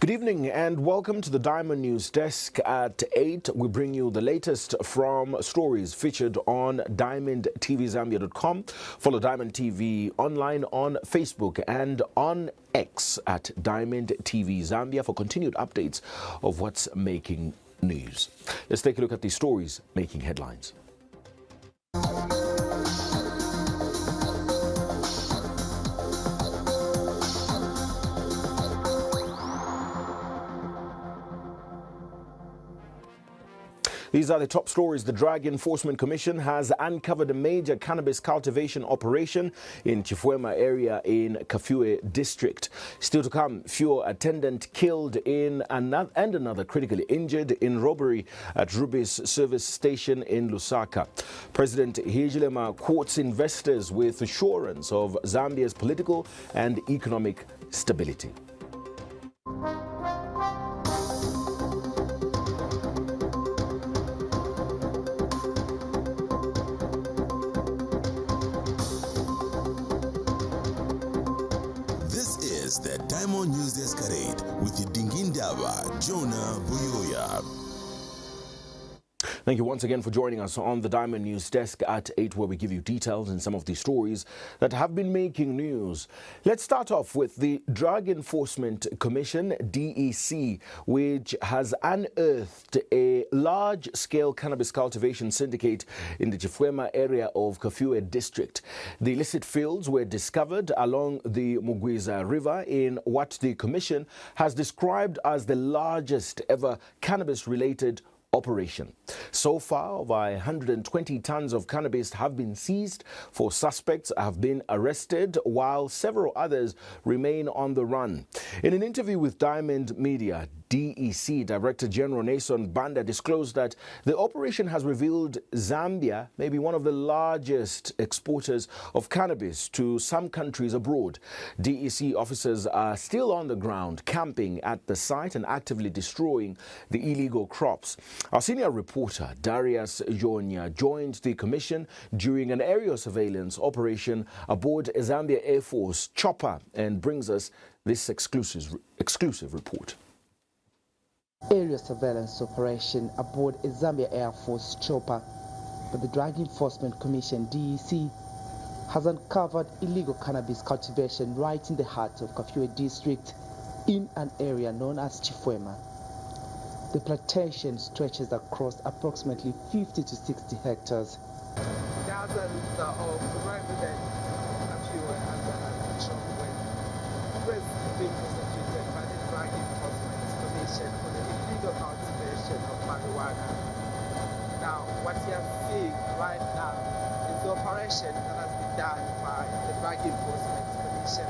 Good evening and welcome to the Diamond Newsdesk. At 8, we bring you the latest from stories featured on diamondtvzambia.com. Follow Diamond TV online on Facebook and on X at Diamond TV Zambia for continued updates of what's making news. Let's take a look at the stories making headlines. These are the top stories. The Drug Enforcement Commission has uncovered a major cannabis cultivation operation in Chifwema area in Kafue district. Still to come, fuel attendant killed in another critically injured in robbery at Ruby's service station in Lusaka. President Hichilema quotes investors with assurance of Zambia's political and economic stability. The Diamond Newsdesk at 8 with Dingindaba, Jonah Buyoya. Thank you once again for joining us on the Diamond News Desk at 8, where we give you details and some of the stories that have been making news. Let's start off with the Drug Enforcement Commission, DEC, which has unearthed a large-scale cannabis cultivation syndicate in the Chifwema area of Kafue district. The illicit fields were discovered along the Mugwiza River in what the Commission has described as the largest ever cannabis-related operation. So far, over 120 tons of cannabis have been seized. 4 suspects have been arrested, while several others remain on the run. In an interview with Diamond Media, DEC Director General Nason Banda disclosed that the operation has revealed Zambia may be one of the largest exporters of cannabis to some countries abroad. DEC officers are still on the ground, camping at the site and actively destroying the illegal crops. Our senior reporter, Darius Jonya, joined the commission during an aerial surveillance operation aboard a Zambia Air Force chopper and brings us this exclusive report. Aerial surveillance operation aboard a Zambia Air Force chopper, but the Drug Enforcement Commission, DEC, has uncovered illegal cannabis cultivation right in the heart of Kafue district in an area known as Chifwema. The plantation stretches across approximately 50 to 60 hectares. Thousands of residents of Kafue and Chifwema being prosecuted by the Drug Enforcement Commission for the illegal cultivation of marijuana. Now, what you are seeing right now is the operation that has been done by the Drug Enforcement Commission,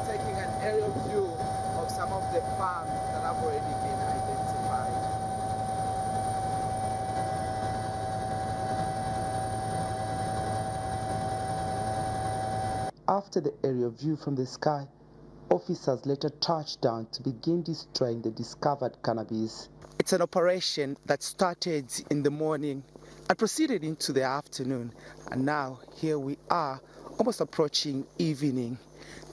taking an aerial view of some of the farms that have already been identified. After the aerial view from the sky, officers later touched down to begin destroying the discovered cannabis. It's an operation that started in the morning and proceeded into the afternoon, and now here we are, almost approaching evening.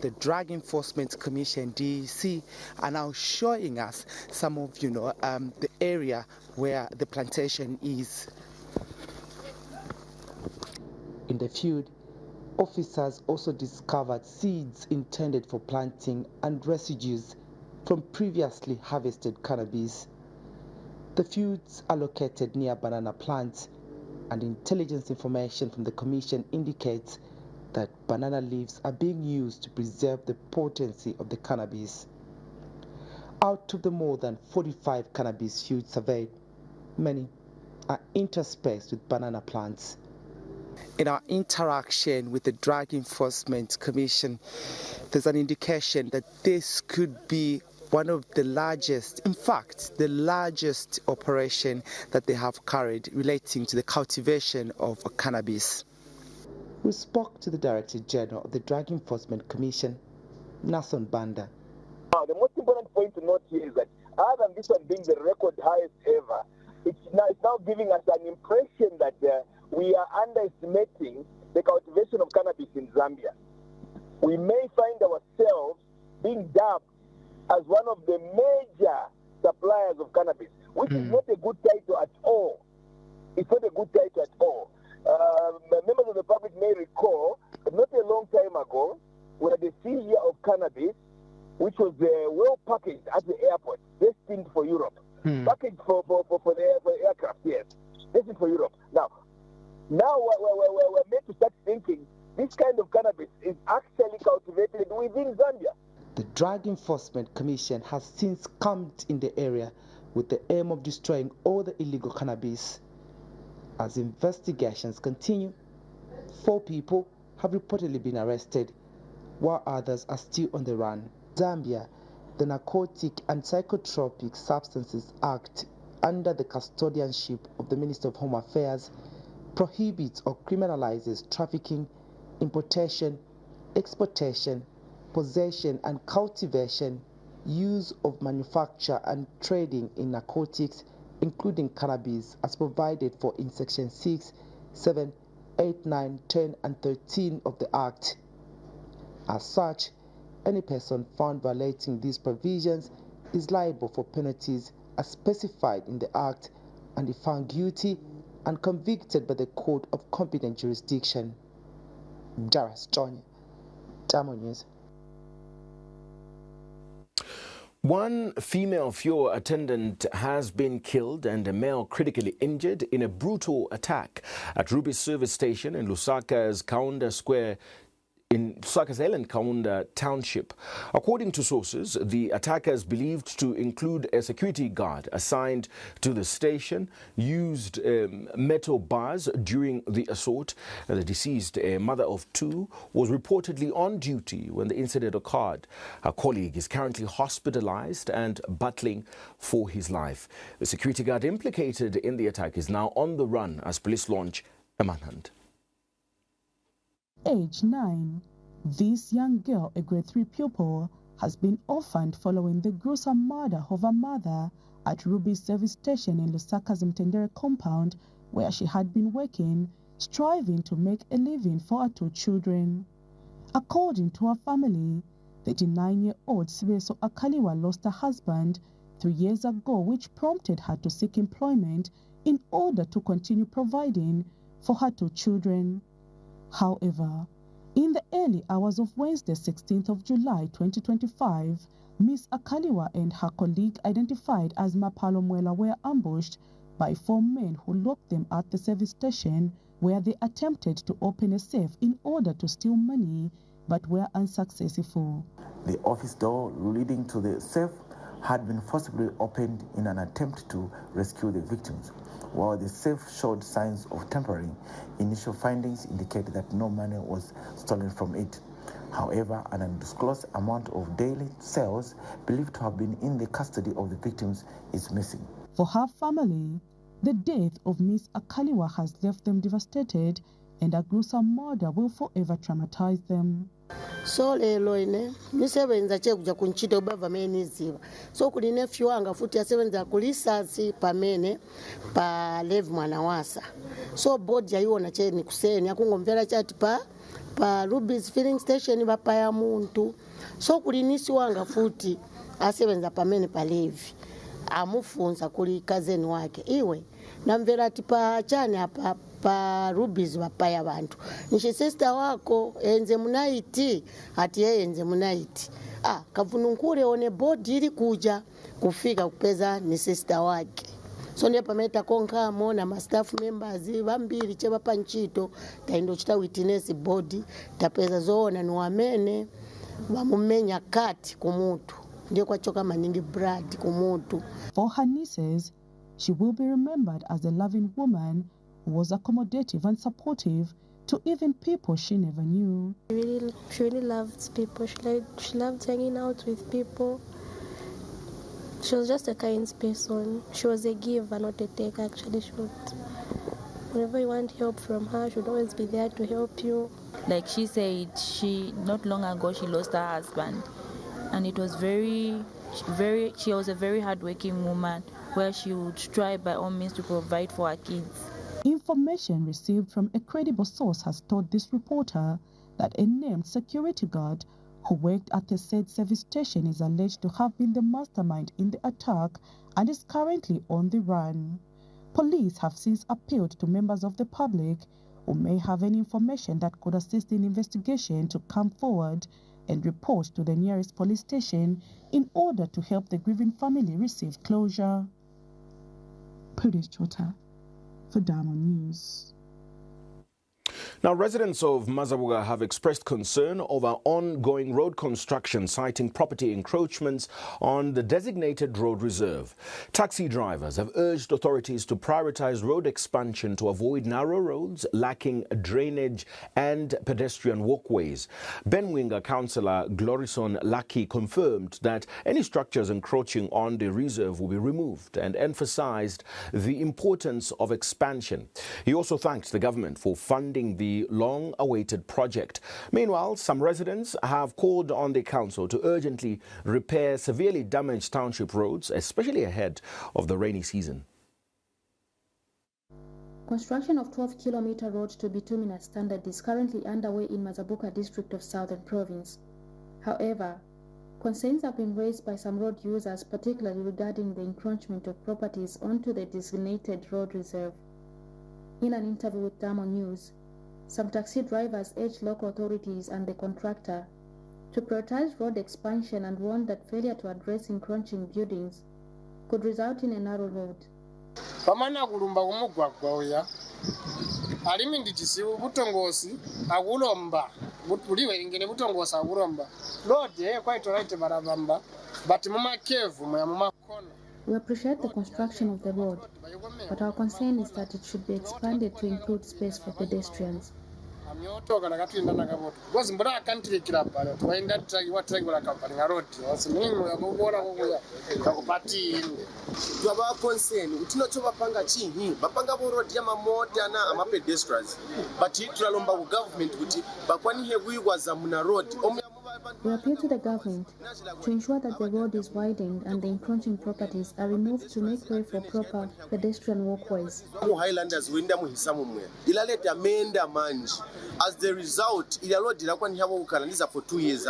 The Drug Enforcement Commission, DEC, are now showing us some of, the area where the plantation is. In the field, officers also discovered seeds intended for planting and residues from previously harvested cannabis. The fields are located near banana plants, and intelligence information from the Commission indicates that banana leaves are being used to preserve the potency of the cannabis. Out of the more than 45 cannabis fields surveyed, many are interspaced with banana plants. In our interaction with the Drug Enforcement Commission, there's an indication that this could be one of the largest, in fact, the largest operation that they have carried relating to the cultivation of cannabis. We spoke to the Director General of the Drug Enforcement Commission, Nason Banda. Now, the most important point to note here is that other than this one being the record highest ever, it's now giving us an impression that we are underestimating the cultivation of cannabis in Zambia. We may find ourselves being dubbed as one of the major suppliers of cannabis, which is not a good title at all. It's not a good title at all. Members of the public may recall that not a long time ago, we had a seizure of cannabis, which was well packaged at the airport, destined for Europe. Packaged for the aircraft, yes, destined for Europe. Now we're meant to start thinking this kind of cannabis is actually cultivated within Zambia. The Drug Enforcement Commission has since camped in the area with the aim of destroying all the illegal cannabis. As investigations continue, 4 people have reportedly been arrested, while others are still on the run. Zambia, the Narcotic and Psychotropic Substances Act, under the custodianship of the Minister of Home Affairs, prohibits or criminalizes trafficking, importation, exportation, possession and cultivation, use of manufacture and trading in narcotics, including cannabis, as provided for in Section 6, 7, 8, 9, 10, and 13 of the Act. As such, any person found violating these provisions is liable for penalties as specified in the Act, and if found guilty and convicted by the court of competent jurisdiction. Jaras John, Diamond News. One female fuel attendant has been killed and a male critically injured in a brutal attack at Ruby's service station in Lusaka's Kaunda Square in Lusaka's Ellen Kaunda Township. According to sources, the attackers believed to include a security guard assigned to the station used metal bars during the assault. The deceased, a mother of 2, was reportedly on duty when the incident occurred. Her colleague is currently hospitalized and battling for his life. The security guard implicated in the attack is now on the run as police launch a manhunt. Age 9, this young girl, a grade 3 pupil, has been orphaned following the gruesome murder of her mother at Ruby's service station in Lusaka's Mtendere compound, where she had been working, striving to make a living for her 2 children. According to her family, the 39-year-old Sibeso Akaliwa lost her husband 3 years ago, which prompted her to seek employment in order to continue providing for her 2 children. However, in the early hours of Wednesday, 16th of July 2025, Miss Akaliwa and her colleague, identified as Mapalo Mwela, were ambushed by 4 men who locked them at the service station, where they attempted to open a safe in order to steal money, but were unsuccessful. The office door leading to the safe had been forcibly opened in an attempt to rescue the victims. While the safe showed signs of tampering, initial findings indicate that no money was stolen from it. However, an undisclosed amount of daily sales believed to have been in the custody of the victims is missing. For her family, the death of Miss Akaliwa has left them devastated, and a gruesome murder will forever traumatize them. So lelo ine nisebenza chekuja kunchito bava meniziva so kuli nephew wanga futi yasebenza kulisasi pamene pa lev mwana wasa so board yayiona cheni kuseni akungomvera chati pa Ruby's filling station bapaya muntu so kuli nisi wanga futi asebenza pamene pa levi amufunza kuli kazeni wake iwe namvera ati pa chani apa pa Ruby's bapaya bantu nishi sister wako enze munaiti ati yeye enze munaiti kavununkure one bodi ili kuja kufika kupeza ni sister wake so ndiye pameta konkamo na staff members bambiri cheba panchito taindo chita witness body tapeza zoona ni wamene bamumenya kati kumutu ndiye kwachoka maningi brad kumutu. For her nieces, she will be remembered as a loving woman who was accommodative and supportive to even people she never knew. She really loved people. She loved hanging out with people. She was just a kind person. She was a giver, not a taker. Actually, whenever you want help from her, she would always be there to help you. Like she said, not long ago she lost her husband, and it was she was a very hardworking woman, where she would strive by all means to provide for her kids. Information received from a credible source has told this reporter that a named security guard who worked at the said service station, is alleged to have been the mastermind in the attack and is currently on the run. Police have since appealed to members of the public who may have any information that could assist in investigation to come forward and report to the nearest police station in order to help the grieving family receive closure. Prudence Chota for Diamond News. Now, residents of Mazabuga have expressed concern over ongoing road construction, citing property encroachments on the designated road reserve. Taxi drivers have urged authorities to prioritize road expansion to avoid narrow roads lacking drainage and pedestrian walkways. Benwinga councillor Glorison Laki confirmed that any structures encroaching on the reserve will be removed and emphasized the importance of expansion. He also thanked the government for funding the long-awaited project. Meanwhile, some residents have called on the council to urgently repair severely damaged township roads, especially ahead of the rainy season. Construction of 12-kilometer road to bituminous standard is currently underway in Mazabuka district of Southern Province. However, concerns have been raised by some road users, particularly regarding the encroachment of properties onto the designated road reserve. In an interview with Diamond News, some taxi drivers urged local authorities and the contractor to prioritize road expansion and warned that failure to address encroaching buildings could result in a narrow road. Pamana kulumba kumugwagwa uya alimi ndichisibu butongosi akulomba buliwe ingene butongosa akulomba road quite right barabamba but mumakevu mumakona. We appreciate the construction of the road, but our concern is that it should be expanded to include space for pedestrians. We appeal to the government to ensure that the road is widened and the encroaching properties are removed to make way for proper pedestrian walkways. Highlanders winda muhisamu ilaleta amenda manji. As the result, road kukanaliza for 2 years.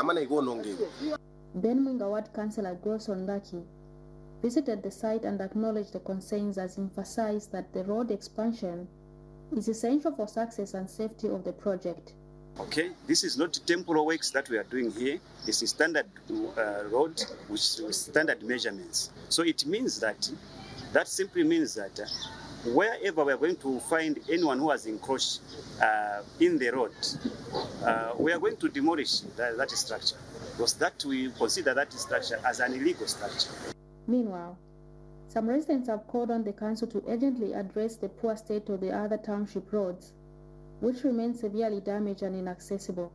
Benwinga Ward Councillor Glorison Laki visited the site and acknowledged the concerns, as emphasized that the road expansion is essential for success and safety of the project. Okay, this is not temporary works that we are doing here. This is standard road with standard measurements. So it means that simply means that wherever we are going to find anyone who has encroached in the road, we are going to demolish that structure, because that we consider that structure as an illegal structure. Meanwhile, some residents have called on the council to urgently address the poor state of the other township roads, which remain severely damaged and inaccessible,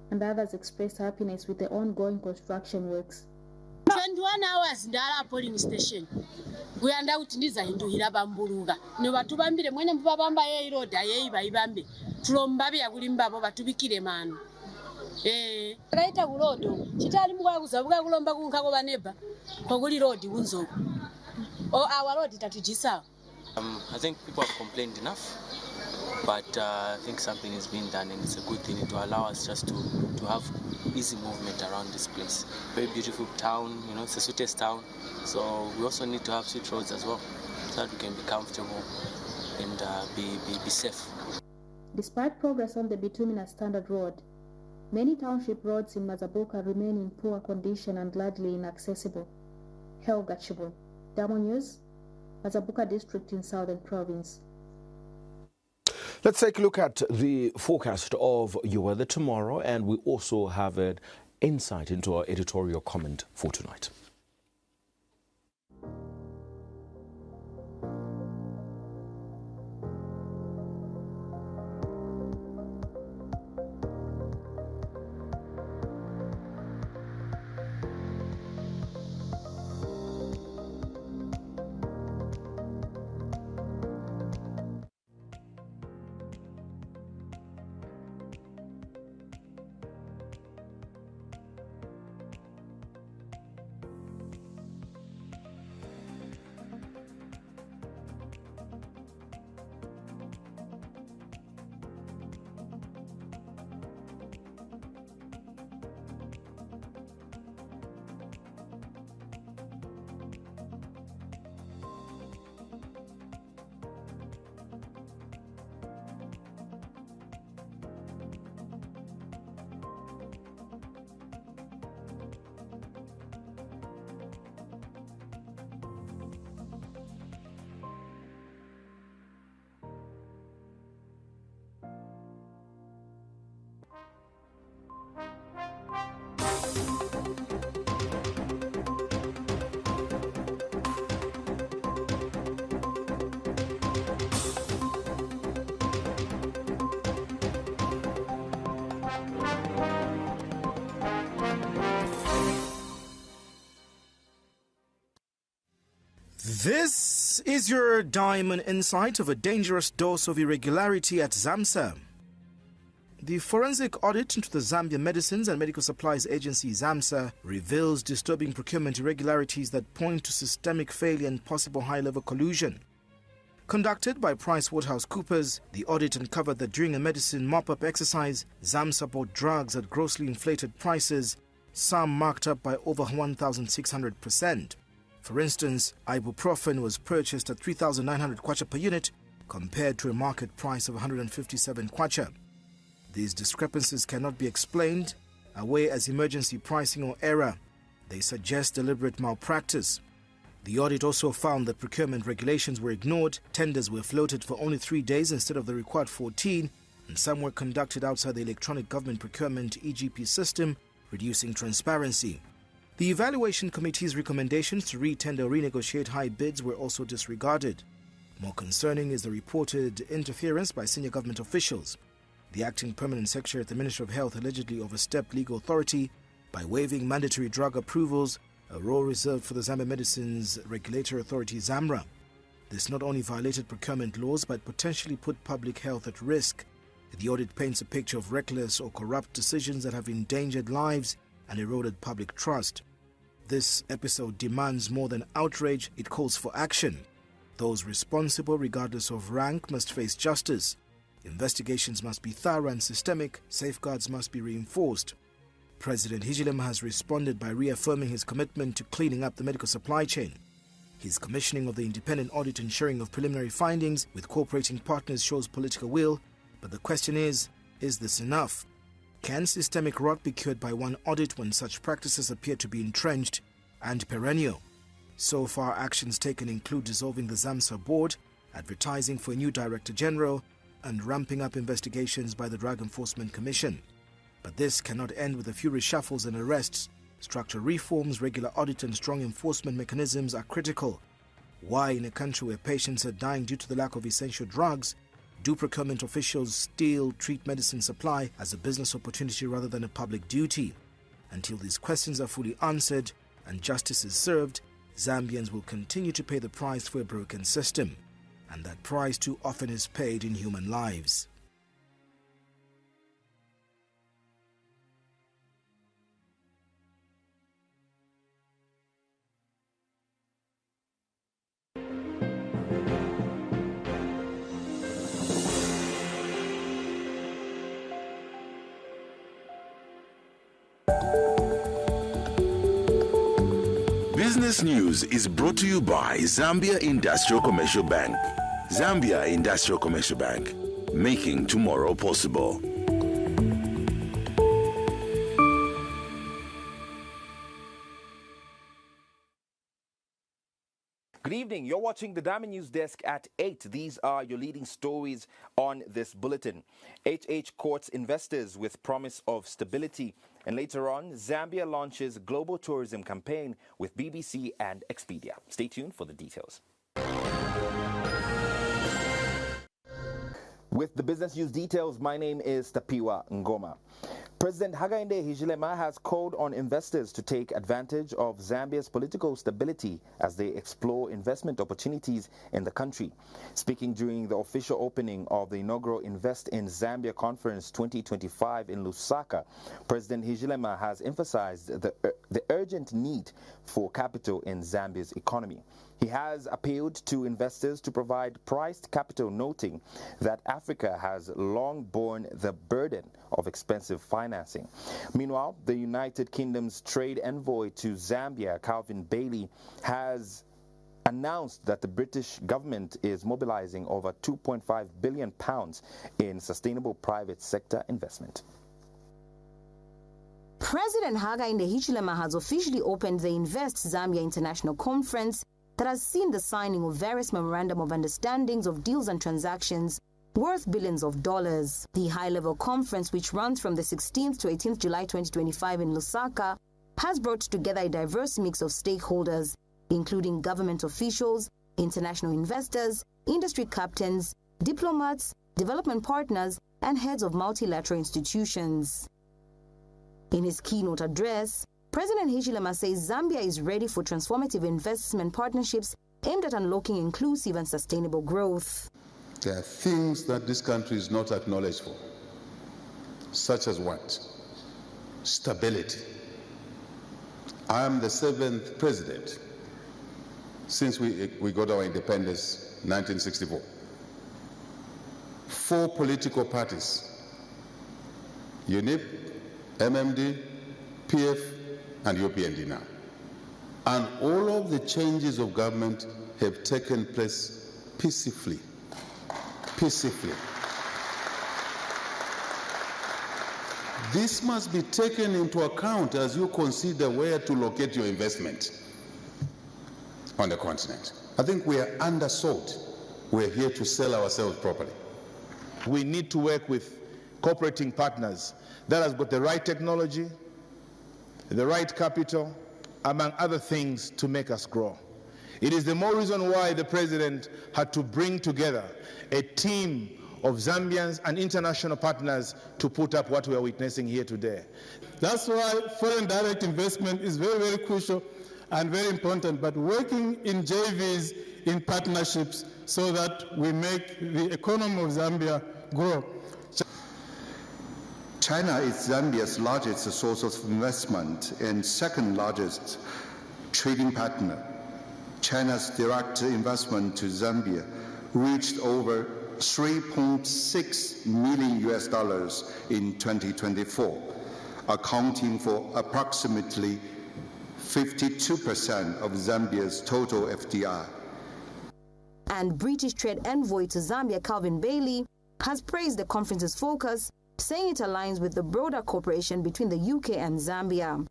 and others expressed happiness with the ongoing construction works. 21 hours ndala polling station. We are now tindiza hinduhira bambuluga. Ne batubambire mwene mpabamba ye road aye bayibambe. Tulombabe yakulimba bo batubikire mano. Raita kulodo. Chitali mukwa kuzabuka kulomba kunkako baneba. Kokuli road unzo. Our road itatujisa. I think people have complained enough. But I think something is being done, and it's a good thing to allow us just to have easy movement around this place. Very beautiful town, you know, it's the sweetest town. So we also need to have sweet roads as well, so that we can be comfortable and be safe. Despite progress on the bituminous standard road, many township roads in Mazabuka remain in poor condition and largely inaccessible. Helga Chibo, Diamond News, Mazabuka district in Southern Province. Let's take a look at the forecast of your weather tomorrow, and we also have an insight into our editorial comment for tonight. This is your diamond insight of a dangerous dose of irregularity at ZAMSA. The forensic audit into the Zambia Medicines and Medical Supplies Agency ZAMSA reveals disturbing procurement irregularities that point to systemic failure and possible high-level collusion. Conducted by PricewaterhouseCoopers, the audit uncovered that during a medicine mop-up exercise, ZAMSA bought drugs at grossly inflated prices, some marked up by over 1,600%. For instance, ibuprofen was purchased at 3,900 kwacha per unit compared to a market price of 157 kwacha. These discrepancies cannot be explained away as emergency pricing or error. They suggest deliberate malpractice. The audit also found that procurement regulations were ignored, tenders were floated for only 3 days instead of the required 14, and some were conducted outside the electronic government procurement EGP system, reducing transparency. The evaluation committee's recommendations to re-tender or renegotiate high bids were also disregarded. More concerning is the reported interference by senior government officials. The acting permanent secretary at the Ministry of Health allegedly overstepped legal authority by waiving mandatory drug approvals, a role reserved for the Zambia Medicines Regulatory Authority ZAMRA. This not only violated procurement laws but potentially put public health at risk. The audit paints a picture of reckless or corrupt decisions that have endangered lives and eroded public trust. This episode demands more than outrage, it calls for action. Those responsible, regardless of rank, must face justice. Investigations must be thorough and systemic, safeguards must be reinforced. President Hichilema has responded by reaffirming his commitment to cleaning up the medical supply chain. His commissioning of the independent audit and sharing of preliminary findings with cooperating partners shows political will, but the question is this enough? Can systemic rot be cured by one audit when such practices appear to be entrenched and perennial? So far, actions taken include dissolving the ZAMSA board, advertising for a new Director General, and ramping up investigations by the Drug Enforcement Commission. But this cannot end with a few reshuffles and arrests. Structural reforms, regular audit and strong enforcement mechanisms are critical. Why, in a country where patients are dying due to the lack of essential drugs, do procurement officials still treat medicine supply as a business opportunity rather than a public duty? Until these questions are fully answered and justice is served, Zambians will continue to pay the price for a broken system. And that price too often is paid in human lives. Business News is brought to you by Zambia Industrial Commercial Bank. Zambia Industrial Commercial Bank, making tomorrow possible. Good evening. You're watching the Diamond News Desk at 8. These are your leading stories on this bulletin. HH courts investors with promise of stability. And later on, Zambia launches global tourism campaign with BBC and Expedia. Stay tuned for the details. With the business news details, my name is Tapiwa Ngoma. President Hakainde Hichilema has called on investors to take advantage of Zambia's political stability as they explore investment opportunities in the country. Speaking during the official opening of the inaugural Invest in Zambia Conference 2025 in Lusaka, President Hichilema has emphasized the urgent need for capital in Zambia's economy. He has appealed to investors to provide priced capital, noting that Africa has long borne the burden of expensive financing. Meanwhile, the United Kingdom's trade envoy to Zambia, Calvin Bailey, has announced that the British government is mobilizing over £2.5 billion in sustainable private sector investment. President Hakainde Hichilema has officially opened the Invest Zambia International Conference that has seen the signing of various memorandum of understandings of deals and transactions worth billions of dollars. The high-level conference, which runs from the 16th to 18th July 2025 in Lusaka, has brought together a diverse mix of stakeholders, including government officials, international investors, industry captains, diplomats, development partners, and heads of multilateral institutions. In his keynote address, President Hichilema says Zambia is ready for transformative investment partnerships aimed at unlocking inclusive and sustainable growth. There are things that this country is not acknowledged for, such as what? Stability. I am the 7th president since we got our independence in 1964. 4 political parties, UNIP, MMD, PF, and UPND now. And all of the changes of government have taken place peacefully. Peacefully. This must be taken into account as you consider where to locate your investment on the continent. I think we are undersold. We're here to sell ourselves properly. We need to work with cooperating partners that has got the right technology, the right capital, among other things, to make us grow. It is the more reason why the President had to bring together a team of Zambians and international partners to put up what we are witnessing here today. That's why foreign direct investment is very, very crucial and very important, but working in JVs, in partnerships, so that we make the economy of Zambia grow. China is Zambia's largest source of investment and second largest trading partner. China's direct investment to Zambia reached over $3.6 million in 2024, accounting for approximately 52% of Zambia's total FDI. And British Trade Envoy to Zambia, Calvin Bailey, has praised the conference's focus, saying it aligns with the broader cooperation between the UK and Zambia.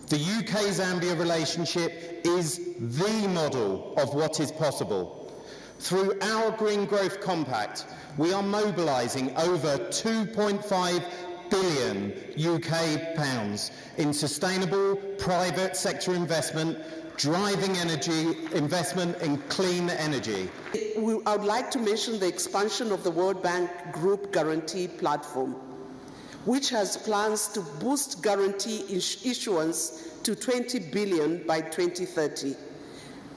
The UK-Zambia relationship is the model of what is possible. Through our Green Growth Compact, we are mobilising over £2.5 billion UK pounds in sustainable private sector investment, driving energy investment in clean energy. I would like to mention the expansion of the World Bank Group Guarantee Platform, which has plans to boost guarantee issuance to 20 billion by 2030.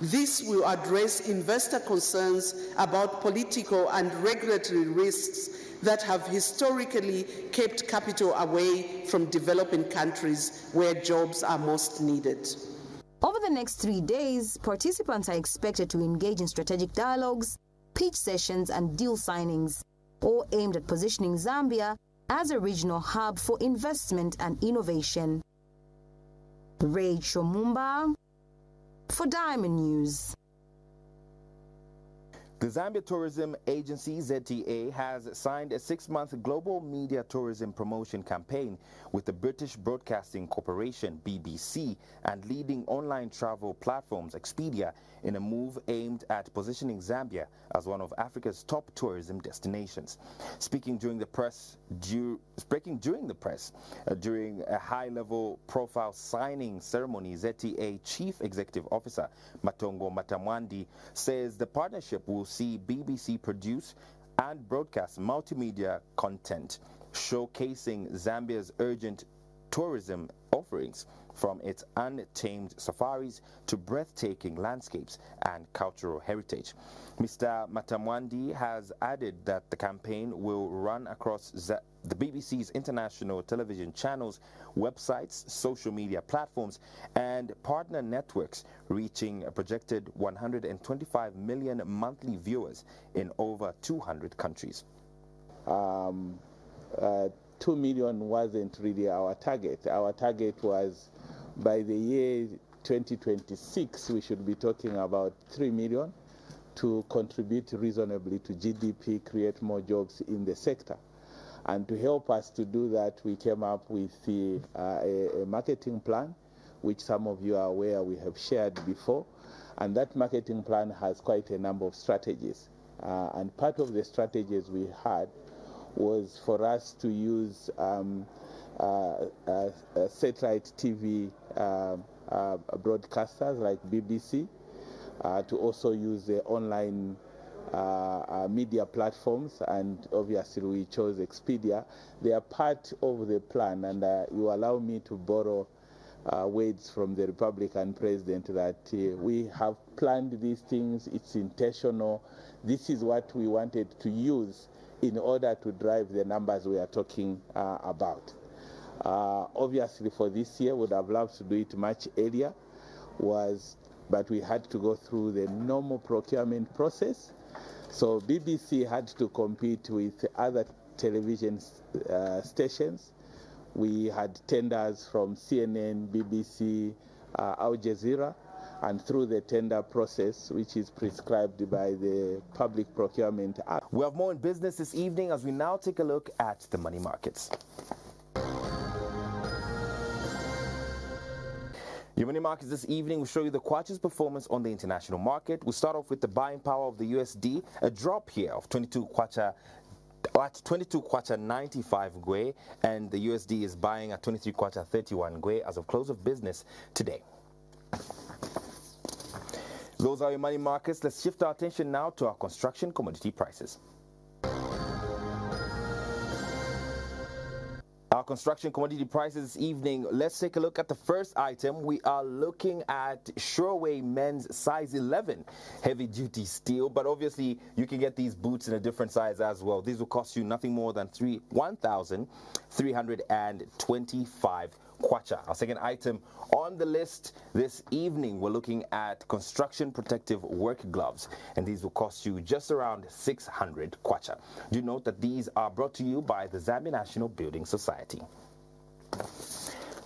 This will address investor concerns about political and regulatory risks that have historically kept capital away from developing countries where jobs are most needed. Over the next 3 days, participants are expected to engage in strategic dialogues, pitch sessions, and deal signings, all aimed at positioning Zambia as a regional hub for investment and innovation. Rachel Mumba for Diamond News. The Zambia Tourism Agency, ZTA, has signed a 6-month global media tourism promotion campaign with the British Broadcasting Corporation, BBC, and leading online travel platforms, Expedia, in a move aimed at positioning Zambia as one of Africa's top tourism destinations. Speaking during a high-level profile signing ceremony, ZTA Chief Executive Officer Matongo Matamwandi says the partnership will see BBC produce and broadcast multimedia content showcasing Zambia's urgent tourism offerings, from its untamed safaris to breathtaking landscapes and cultural heritage. Mr. Matamwandi has added that the campaign will run across the BBC's international television channels, websites, social media platforms, and partner networks, reaching a projected 125 million monthly viewers in over 200 countries. 2 million wasn't really our target. Our target was by the year 2026, we should be talking about 3 million to contribute reasonably to GDP, create more jobs in the sector. And to help us to do that, we came up with a marketing plan, which some of you are aware we have shared before. And that marketing plan has quite a number of strategies. And part of the strategies we had was for us to use satellite TV broadcasters like BBC, to also use the online media platforms, and obviously we chose Expedia. They are part of the plan, and you allow me to borrow words from the Republican president that we have planned these things, it's intentional, this is what we wanted to use in order to drive the numbers we are talking about. Obviously for this year, would have loved to do it much earlier, but we had to go through the normal procurement process. So BBC had to compete with other television stations. We had tenders from CNN, BBC, Al Jazeera, and through the tender process, which is prescribed by the Public Procurement Act. We have more in business this evening as we now take a look at the money markets. Your money markets this evening will show you the kwacha's performance on the international market. We'll start off with the buying power of the USD, a drop here of 22 kwacha at 22 kwacha 95 ngwe, and the USD is buying at 23 kwacha 31 ngwe as of close of business today. Those are your money markets. Let's shift our attention now to our construction commodity prices. Our construction commodity prices this evening, let's take a look at the first item. We are looking at Sureway men's size 11 heavy duty steel, but obviously you can get these boots in a different size as well. These will cost you nothing more than 1,325 kwacha. Our second item on the list this evening, we're looking at construction protective work gloves, and these will cost you just around 600 kwacha. Do note that these are brought to you by the Zambia National Building Society.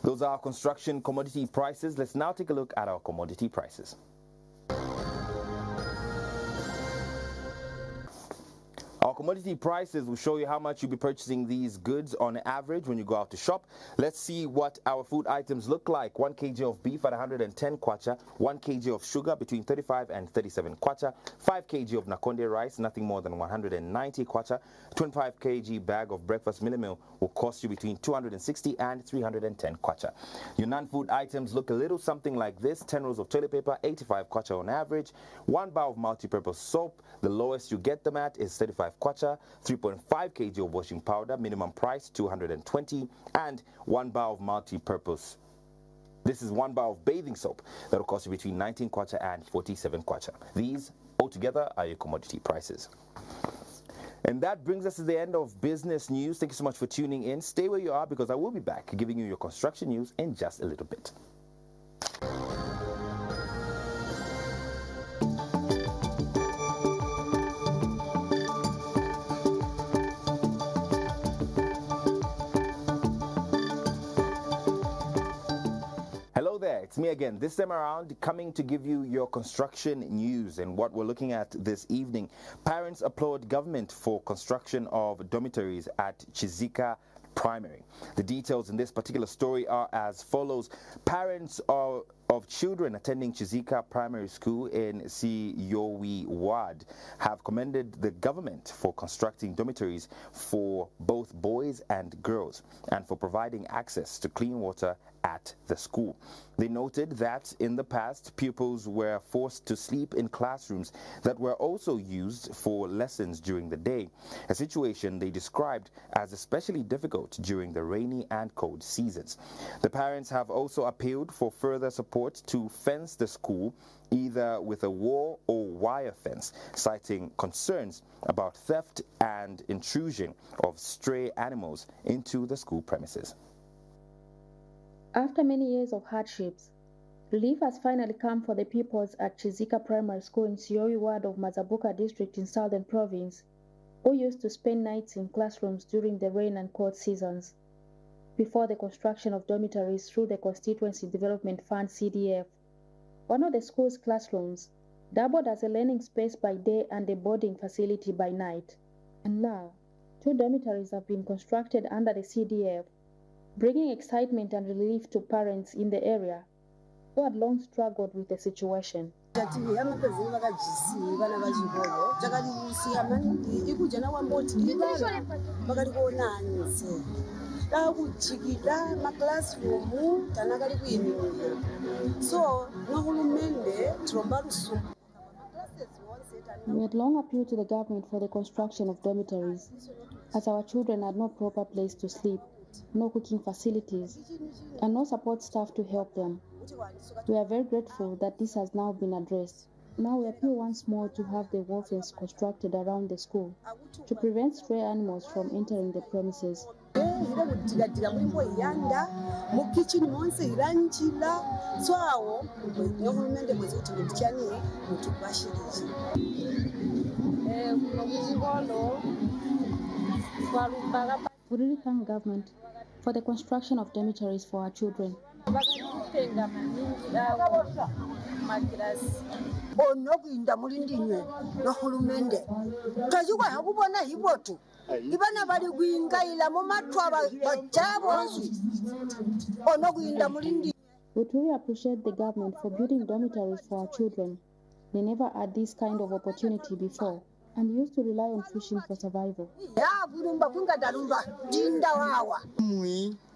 Those are our construction commodity prices. Let's now take a look at our commodity prices. Our commodity prices will show you how much you'll be purchasing these goods on average when you go out to shop. Let's see what our food items look like. 1 kg of beef at 110 kwacha, 1 kg of sugar between 35 and 37 kwacha, 5 kg of nakonde rice, nothing more than 190 kwacha, 25 kg bag of breakfast meal meal will cost you between 260 and 310 kwacha. Your non-food items look a little something like this. 10 rolls of toilet paper, 85 kwacha on average, 1 bar of multi-purpose soap, the lowest you get them at is 35 kwacha, 3.5 kg of washing powder, minimum price 220, and 1 bar of multi-purpose. This is 1 bar of bathing soap that will cost you between 19 kwacha and 47 kwacha. These altogether are your commodity prices. And that brings us to the end of business news. Thank you so much for tuning in. Stay where you are because I will be back giving you your construction news in just a little bit. Hello there, it's me again. This time around, coming to give you your construction news and what we're looking at this evening. Parents applaud government for construction of dormitories at Chizika Primary. The details in this particular story are as follows. Parents of children attending Chizika Primary School in Siyowi Ward have commended the government for constructing dormitories for both boys and girls and for providing access to clean water at the school. They noted that in the past, pupils were forced to sleep in classrooms that were also used for lessons during the day, a situation they described as especially difficult during the rainy and cold seasons. The parents have also appealed for further support to fence the school, either with a wall or wire fence, citing concerns about theft and intrusion of stray animals into the school premises. After many years of hardships, relief has finally come for the pupils at Chizika Primary School in Siyowi Ward of Mazabuka District in Southern Province, who used to spend nights in classrooms during the rain and cold seasons. Before the construction of dormitories through the Constituency Development Fund CDF, one of the school's classrooms doubled as a learning space by day and a boarding facility by night. And now, 2 dormitories have been constructed under the CDF, bringing excitement and relief to parents in the area who had long struggled with the situation. We had long appealed to the government for the construction of dormitories, as our children had no proper place to sleep no cooking facilities, and no support staff to help them. We are very grateful that this has now been addressed. Now we appeal once more to have the wall fence constructed around the school to prevent stray animals from entering the premises. We really thank government for the construction of dormitories for our children. We truly appreciate the government for building dormitories for our children. They never had this kind of opportunity before and used to rely on fishing for survival.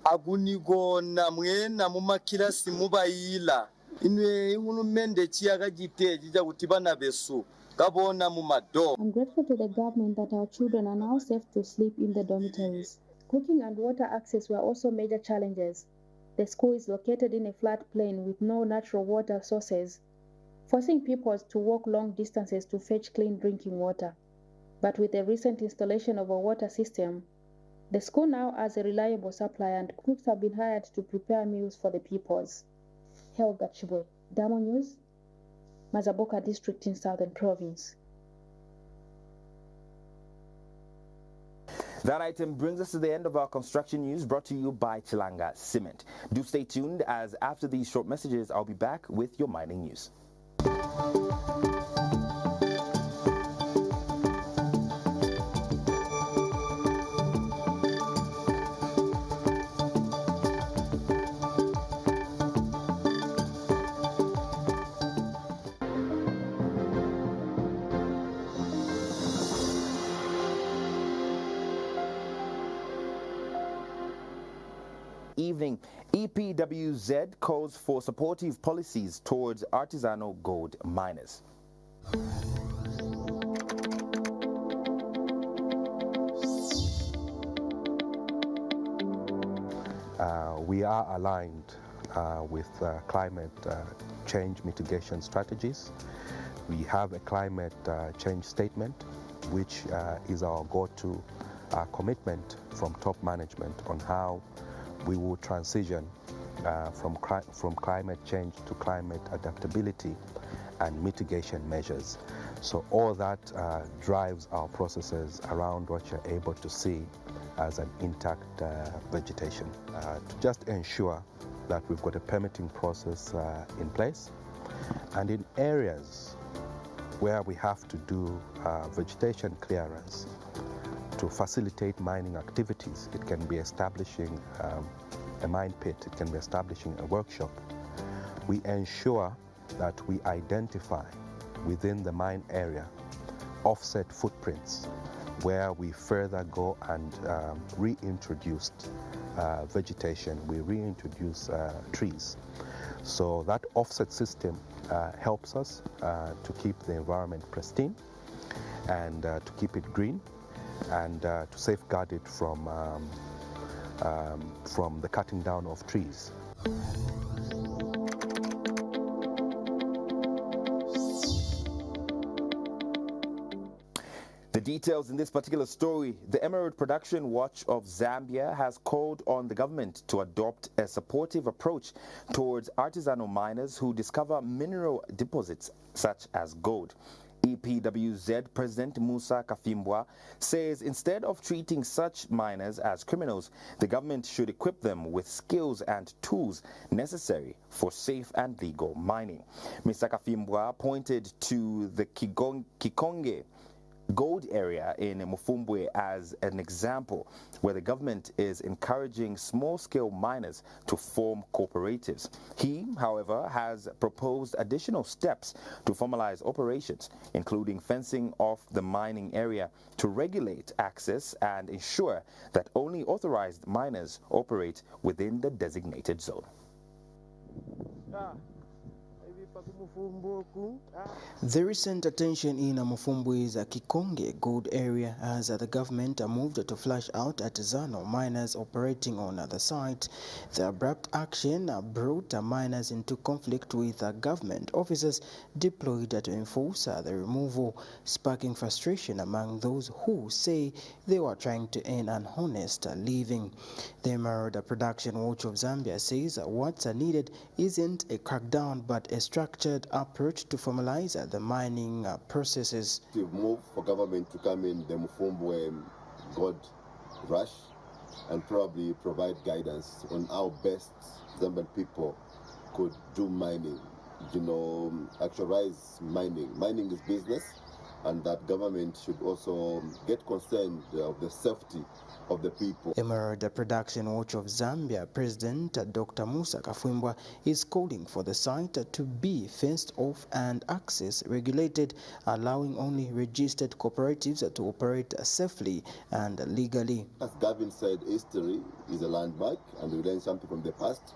Agunigona mwena mumakirasi mubayila inwe ihulumende chiyakajiteji kuti bana besu kabona mumado. I'm grateful to the government that our children are now safe to sleep in the dormitories. Cooking and water access were also major challenges. The school is located in a flat plain with no natural water sources, forcing people to walk long distances to fetch clean drinking water. But with the recent installation of a water system, the school now has a reliable supply and cooks have been hired to prepare meals for the pupils. Helga Chibwe, Damo News, Mazaboka District in Southern Province. That item brings us to the end of our construction news, brought to you by Chilanga Cement. Do stay tuned, as after these short messages, I'll be back with your mining news. Evening. EPWZ calls for supportive policies towards artisanal gold miners. We are aligned with climate change mitigation strategies. We have a climate change statement, which is our go-to commitment from top management on how we will transition from climate change to climate adaptability and mitigation measures. So all that drives our processes around what you're able to see as an intact vegetation, to just ensure that we've got a permitting process in place. And in areas where we have to do vegetation clearance to facilitate mining activities, it can be establishing a mine pit, it can be establishing a workshop. We ensure that we identify within the mine area offset footprints where we further go and reintroduce vegetation, we reintroduce trees. So that offset system helps us to keep the environment pristine and to keep it green and to safeguard it from the cutting down of trees. The details in this particular story: the Emerald Production Watch of Zambia has called on the government to adopt a supportive approach towards artisanal miners who discover mineral deposits such as gold. EPWZ President Musa Kafimbwa says instead of treating such miners as criminals, the government should equip them with skills and tools necessary for safe and legal mining. Mr. Kafimbwa pointed to the Kikonge gold area in Mufumbwe as an example where the government is encouraging small-scale miners to form cooperatives. He, however, has proposed additional steps to formalize operations, including fencing off the mining area to regulate access and ensure that only authorized miners operate within the designated zone. The recent attention in Mufumbwe's Kikonge gold area as the government moved to flush out artisanal miners operating on the site. The abrupt action brought miners into conflict with government officers deployed to enforce the removal, sparking frustration among those who say they were trying to earn an honest living. The Emerald Production Watch of Zambia says what's needed isn't a crackdown but a structured approach to formalize the mining processes. To move for government to come in the Mufumbwe gold rush and probably provide guidance on how best Zambian people could do mining, actualize mining. Mining is business, and that government should also get concerned of the safety of the people. Emerald Production Watch of Zambia President Dr. Musa Kafwimbwa is calling for the site to be fenced off and access regulated, allowing only registered cooperatives to operate safely and legally. As Gavin said, history is a landmark and we learn something from the past.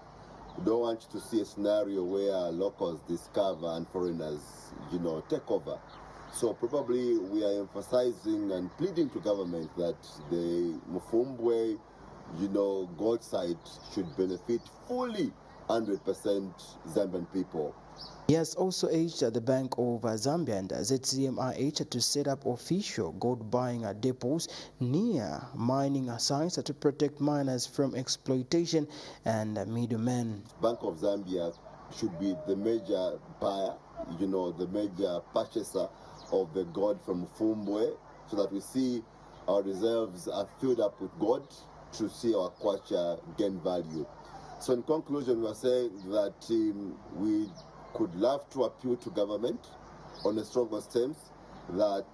We don't want to see a scenario where locals discover and foreigners, take over. So probably we are emphasizing and pleading to government that the Mufumbwe, gold site should benefit fully 100% Zambian people. He has also urged the Bank of Zambia and ZCMIH to set up official gold buying depots near mining sites to protect miners from exploitation and middlemen. Bank of Zambia should be the major buyer, the major purchaser of the gold from Mufumbwe, so that we see our reserves are filled up with gold to see our kwacha gain value. So in conclusion, we are saying that we could love to appeal to government on the strongest terms, that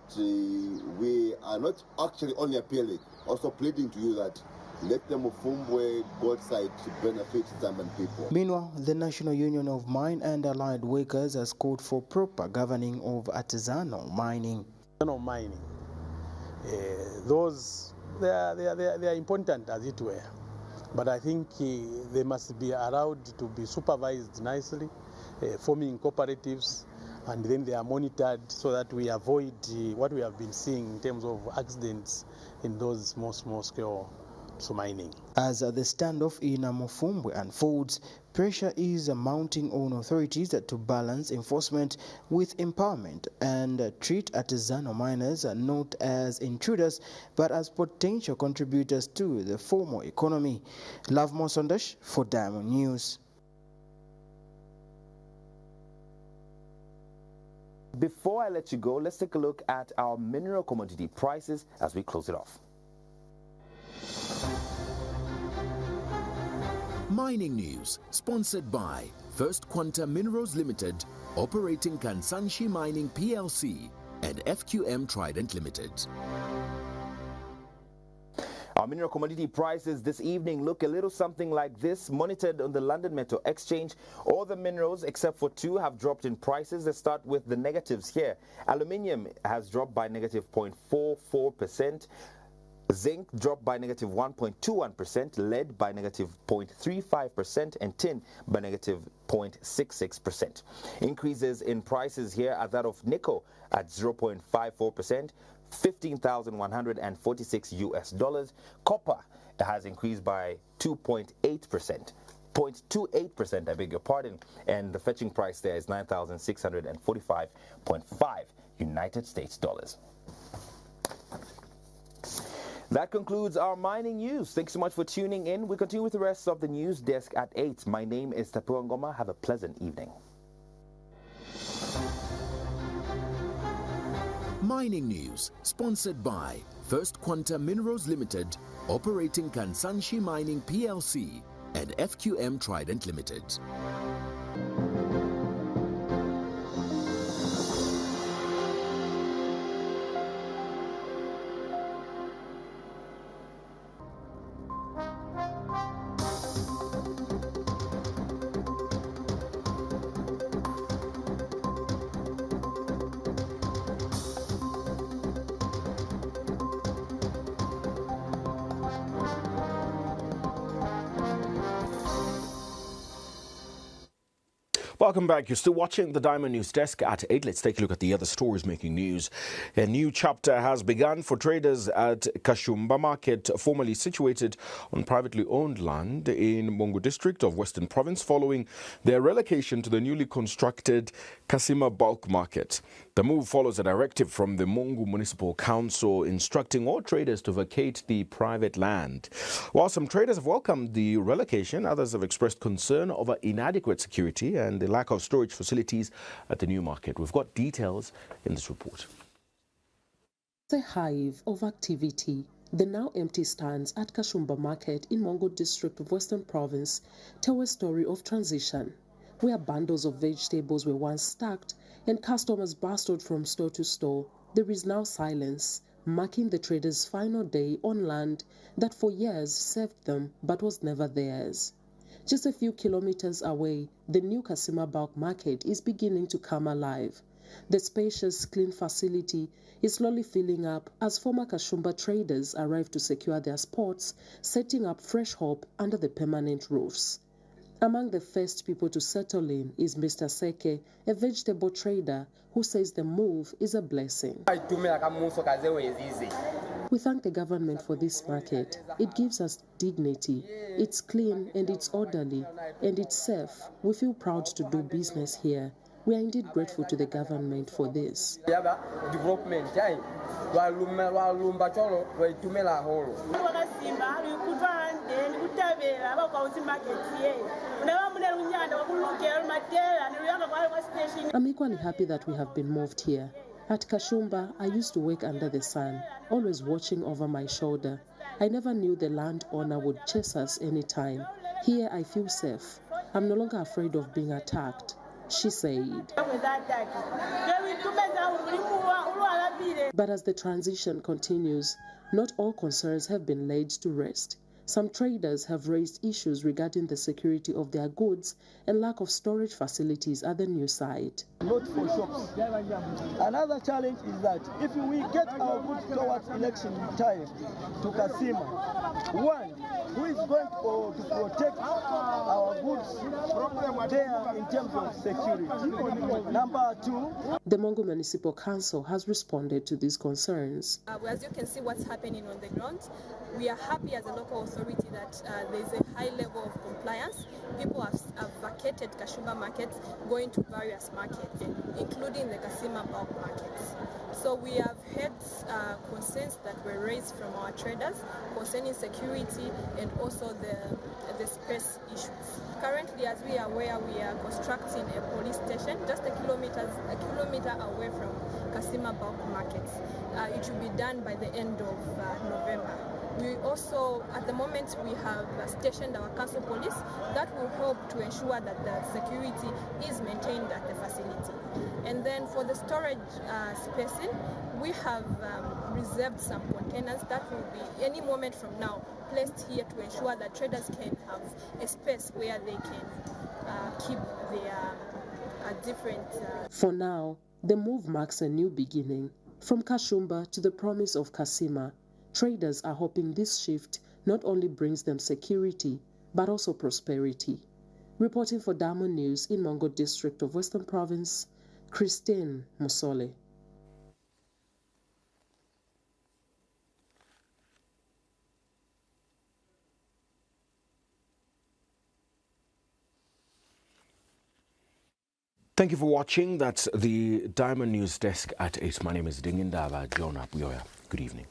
we are not actually only appealing, also pleading to you that let the Mufumbwe gold site benefit Zambian people. Meanwhile, the National Union of Mine and Allied Workers has called for proper governing of artisanal mining. Artisanal mining, they are important as it were, but I think they must be allowed to be supervised nicely, forming cooperatives, and then they are monitored so that we avoid what we have been seeing in terms of accidents in those small scale mining. As the standoff in Mufumbwe unfolds, pressure is mounting on authorities to balance enforcement with empowerment and treat artisanal miners not as intruders but as potential contributors to the formal economy. Love Mosondash for Diamond News. Before I let you go, let's take a look at our mineral commodity prices as we close it off. Mining News, sponsored by First Quanta Minerals Limited, operating Kansanshi Mining PLC, and FQM Trident Limited. Our mineral commodity prices this evening look a little something like this, monitored on the London Metal Exchange. All the minerals except for two have dropped in prices. Let's start with the negatives here. Aluminium has dropped by negative 0.44%. Zinc dropped by negative 1.21%, lead by negative 0.35%, and tin by negative 0.66%. Increases in prices here are that of nickel at 0.54%, $15,146. Copper has increased by 0.28%, I beg your pardon, and the fetching price there is 9,645.5 United States dollars. That concludes our mining news. Thanks so much for tuning in. We continue with the rest of the news desk at 8. My name is Tapua Ngoma. Have a pleasant evening. Mining News, sponsored by First Quanta Minerals Limited, operating Kansanshi Mining PLC, and FQM Trident Limited. Welcome back. You're still watching the Diamond News Desk at 8. Let's take a look at the other stories making news. A new chapter has begun for traders at Kashumba Market, formerly situated on privately owned land in Mongo district of Western Province, following their relocation to the newly constructed Kasima Bulk Market. The move follows a directive from the Mongo Municipal Council instructing all traders to vacate the private land. While some traders have welcomed the relocation, others have expressed concern over inadequate security and the lack of storage facilities at the new market. We've got details in this report. A hive of activity. The now empty stands at Kashumba Market in Mongo district of Western Province tell a story of transition, where bundles of vegetables were once stacked and customers bustled from store to store. There is now silence, marking the traders' final day on land that for years served them but was never theirs. Just a few kilometers away, the new Kasima Bulk Market is beginning to come alive. The spacious, clean facility is slowly filling up as former Kashumba traders arrive to secure their spots, setting up fresh hope under the permanent roofs. Among the first people to settle in is Mr. Seke, a vegetable trader who says the move is a blessing. We thank the government for this market. It gives us dignity. It's clean and it's orderly and it's safe. We feel proud to do business here. We are indeed grateful to the government for this. I'm equally happy that we have been moved here. At Kashumba, I used to work under the sun, always watching over my shoulder. I never knew the landowner would chase us anytime. Here I feel safe. I'm no longer afraid of being attacked, she said. But as the transition continues, not all concerns have been laid to rest. Some traders have raised issues regarding the security of their goods and lack of storage facilities at the new site. Not for shops. Another challenge is that if we get our goods towards election time to Kasima, one, who is going to protect our goods there in terms of security? Number two, the Mongo Municipal Council has responded to these concerns. As you can see what's happening on the ground, we are happy as a local authority that there's a high level of compliance. People have vacated Kashumba markets, going to various markets, including the Kasima Bulk markets. So we have had concerns that were raised from our traders concerning security and also the space issues. Currently, as we are aware, we are constructing a police station just a kilometer away from Kasima Bulk markets. It will be done by the end of November. We also, at the moment, we have stationed our council police that will help to ensure that the security is maintained at the facility. And then for the storage spacing, we have reserved some containers that will be any moment from now placed here to ensure that traders can have a space where they can keep their different... For now, the move marks a new beginning. From Kashumba to the promise of Kasima, traders are hoping this shift not only brings them security, but also prosperity. Reporting for Diamond News in Mongo District of Western Province, Christine Musole. Thank you for watching. That's the Diamond News Desk at 8. My name is Dingindaba Jonah Buyoya. Good evening.